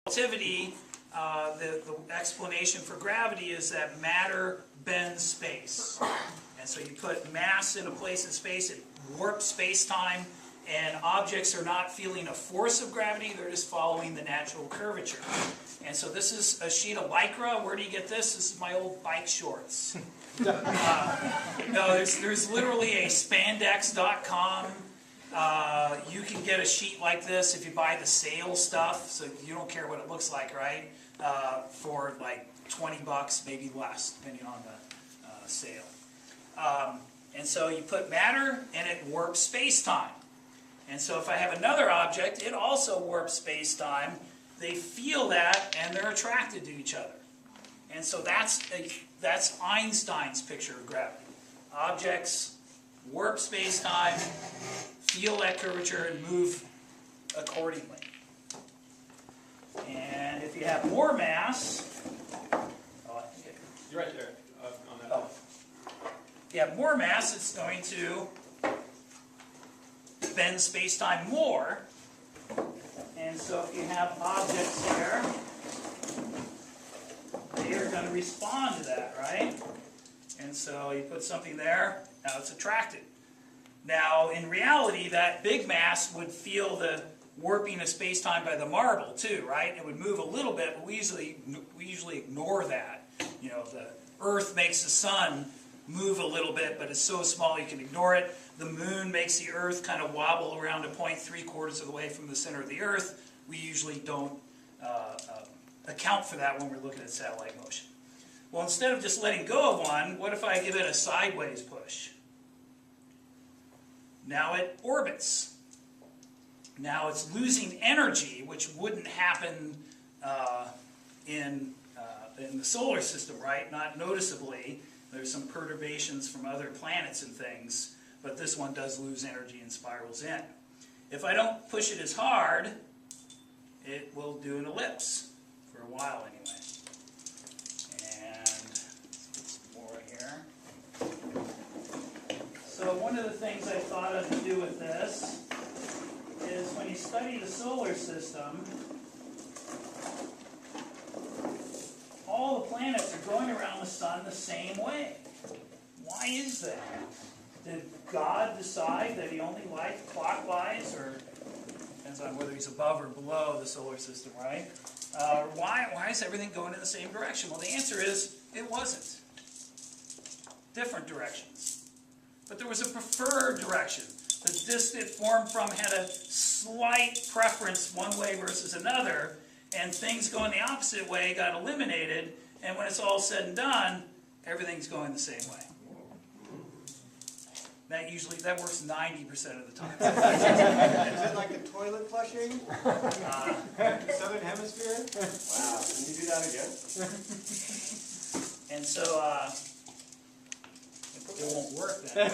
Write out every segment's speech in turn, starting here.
Relativity, the explanation for gravity is that matter bends space. And so you put mass in a place in space, it warps space-time, and objects are not feeling a force of gravity, they're just following the natural curvature. And so this is a sheet of Lycra. Where do you get this? This is my old bike shorts. No, there's literally a spandex.com. You can get a sheet like this if you buy the sale stuff, so you don't care what it looks like, right? For like 20 bucks, maybe less, depending on the sale. And so you put matter, and it warps space-time. And so if I have another object, it also warps space-time. They feel that, and they're attracted to each other. And so that's Einstein's picture of gravity. Objects warp space-time, feel that curvature, and move accordingly. And if you have more mass, you're right there on that. Oh. If you have more mass, it's going to bend space-time more. And so if you have objects here, they are going to respond to that, right? And so you put something there, now it's attracted. Now, in reality, that big mass would feel the warping of space-time by the marble too, right? It would move a little bit, but we usually ignore that. You know, the Earth makes the sun move a little bit, but it's so small you can ignore it. The moon makes the Earth kind of wobble around a point 3/4 of the way from the center of the Earth. We usually don't account for that when we're looking at satellite motion. Well, instead of just letting go of one, what if I give it a sideways push? Now it orbits. Now it's losing energy, which wouldn't happen in the solar system, right? Not noticeably. There's some perturbations from other planets and things, but this one does lose energy and spirals in. If I don't push it as hard, it will do an ellipse for a while anyway. And let's get some more here. So one of the things I thought of to do with this is when you study the solar system, all the planets are going around the sun the same way. Why is that? Did God decide that he only liked clockwise, or depends on whether he's above or below the solar system, right? Why is everything going in the same direction? Well, the answer is it wasn't. Different directions. But there was a preferred direction. The disk it formed from had a slight preference one way versus another, and things going the opposite way got eliminated, and when it's all said and done, everything's going the same way. That works 90% of the time. Is it like the toilet flushing? Southern Hemisphere? Wow, can you do that again? And so, it won't work then.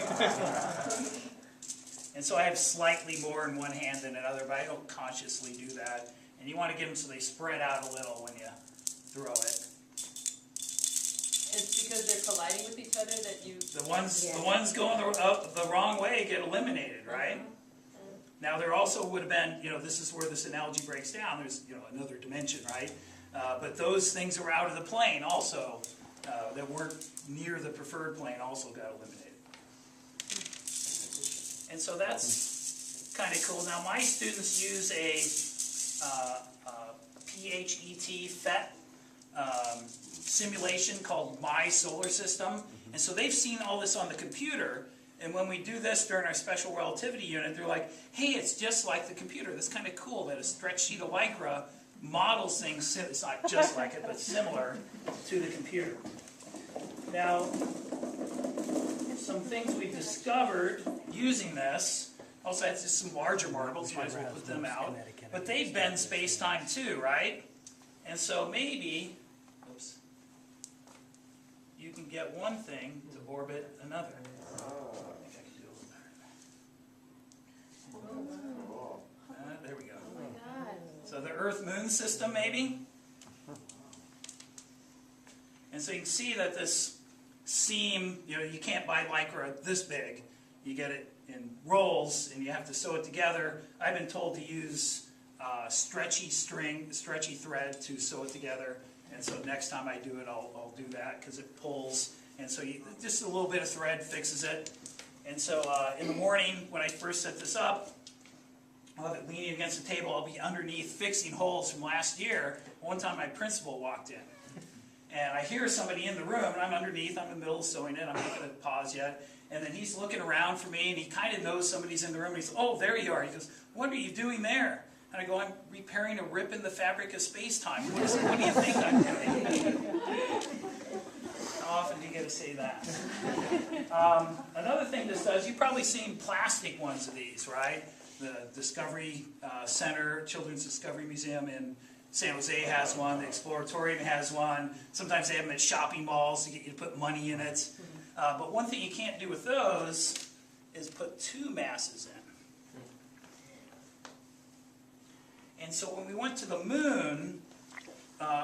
And so I have slightly more in one hand than another, but I don't consciously do that. And you want to get them so they spread out a little when you throw it. It's because they're colliding with each other that you... The ones going the wrong way get eliminated, right? Now there also would have been, this is where this analogy breaks down. There's, another dimension, right? But those things that were out of the plane also, that weren't near the preferred plane, also got eliminated. And so that's kind of cool. Now my students use a PHET simulation called My Solar System, and so they've seen all this on the computer, and when we do this during our special relativity unit, they're like, hey, it's just like the computer. That's kind of cool that a stretch sheet of Lycra models things, it's not just like it, but similar to the computer. Now, some things we discovered using this, also it's just some larger marbles, might as well put them out, but they bend space-time too, right? And so maybe, you can get one thing to orbit another. I think I can do a little better. There we go. Oh my God. So the Earth-Moon system, maybe? And so you can see that this seam, you can't buy Lycra this big. You get it in rolls, and you have to sew it together. I've been told to use stretchy thread to sew it together. And so next time I do it, I'll do that because it pulls. And so just a little bit of thread fixes it. And so in the morning, when I first set this up, I'll have it leaning against the table. I'll be underneath fixing holes from last year. One time my principal walked in. And I hear somebody in the room, and I'm underneath. I'm in the middle of sewing it. I'm not going to pause yet. And then he's looking around for me, and he kind of knows somebody's in the room. And he says, "Oh, there you are." He goes, "What are you doing there?" And I go, "I'm repairing a rip in the fabric of space-time. What do you think I'm doing?" How often do you get to say that? Another thing this does, you've probably seen plastic ones of these, right? The Discovery Center, Children's Discovery Museum in San Jose has one. The Exploratorium has one. Sometimes they have them at shopping malls to get you to put money in it. But one thing you can't do with those is put two masses in. And so when we went to the moon,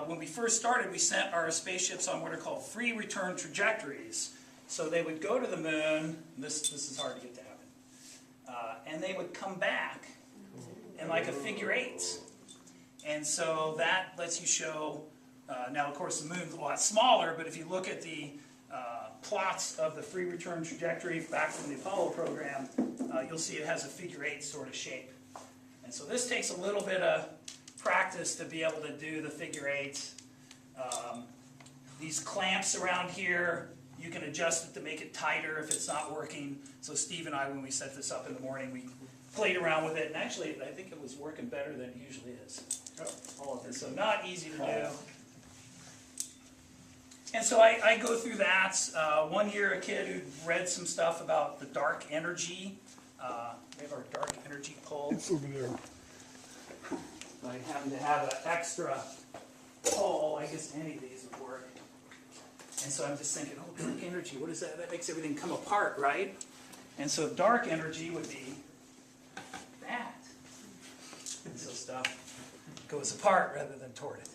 when we first started, we sent our spaceships on what are called free return trajectories. So they would go to the moon. This is hard to get to happen. And they would come back in like a figure eight. And so that lets you show, now of course the moon's a lot smaller, but if you look at the plots of the free return trajectory back from the Apollo program, you'll see it has a figure eight sort of shape. And so this takes a little bit of practice to be able to do the figure eight. These clamps around here, you can adjust it to make it tighter if it's not working. So Steve and I, when we set this up in the morning, we played around with it, and actually I think it was working better than it usually is. All of it. So not easy to do. And so I go through that. One year, a kid who read some stuff about the dark energy. We have our dark energy pole. It's over there. I happen to have an extra pole. I guess any of these would work. And so I'm just thinking, oh, dark energy, what is that? That makes everything come apart, right? And so dark energy would be that. And so stuff goes apart rather than toward it.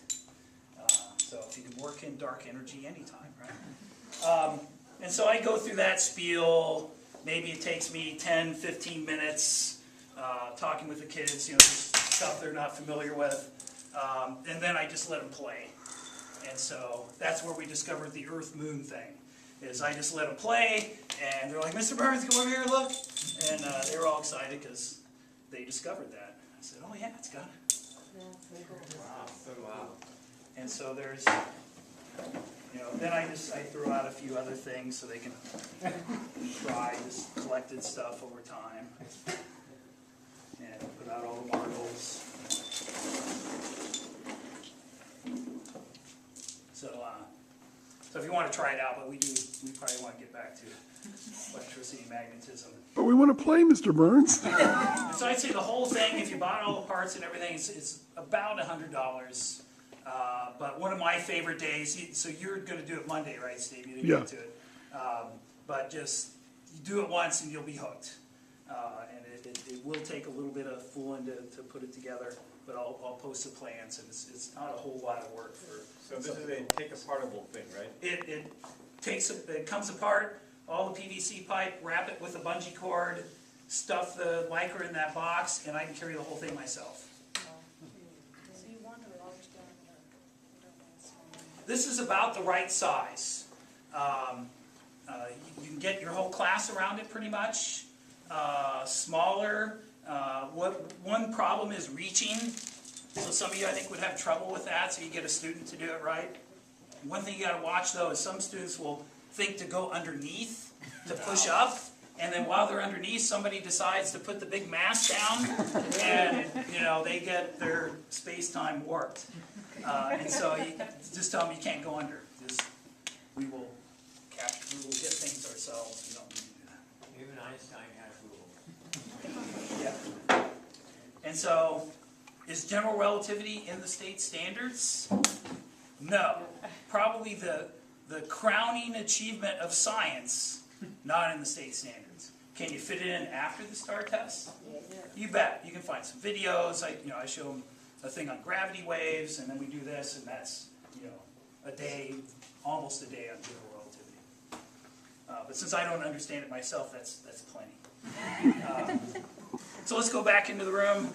So if you can work in dark energy anytime, right? And so I go through that spiel. Maybe it takes me 10, 15 minutes talking with the kids, just stuff they're not familiar with. And then I just let them play. And so that's where we discovered the Earth-Moon thing. Is I just let them play, and they're like, "Mr. Burns, come over here and look." And they were all excited because they discovered that. I said, "Oh yeah, it's got it." Wow. And so there's, then I throw out a few other things so they can try this collected stuff over time. And put out all the marbles. So if you want to try it out, but we probably want to get back to electricity and magnetism. But we want to play, Mr. Burns. So I'd say the whole thing, if you bought all the parts and everything, it's about $100. But one of my favorite days, so you're going to do it Monday, right, Steve? You didn't get to it. But just, you do it once and you'll be hooked. And it will take a little bit of fooling to put it together, but I'll post the plans, and it's not a whole lot of work for. So this is a take-apartable thing, right? It comes apart, all the PVC pipe, wrap it with a bungee cord, stuff the Lycra in that box, and I can carry the whole thing myself. So you want a large diameter, you don't want a small one. This is about the right size. You can get your whole class around it pretty much. Smaller. One problem is reaching. So some of you, I think, would have trouble with that, so you get a student to do it right. One thing you got to watch, though, is some students will think to go underneath to push up, and then while they're underneath, somebody decides to put the big mass down, and they get their space-time warped. And so you just tell them you can't go under. We will get things ourselves. We don't need to do that. Even Einstein has rules. Yeah. And so, is general relativity in the state standards? No. Probably the crowning achievement of science, not in the state standards. Can you fit it in after the STAR test? You bet. You can find some videos. I show them a thing on gravity waves, and then we do this, and that's a day, almost a day on general relativity. But since I don't understand it myself, that's plenty. So let's go back into the room.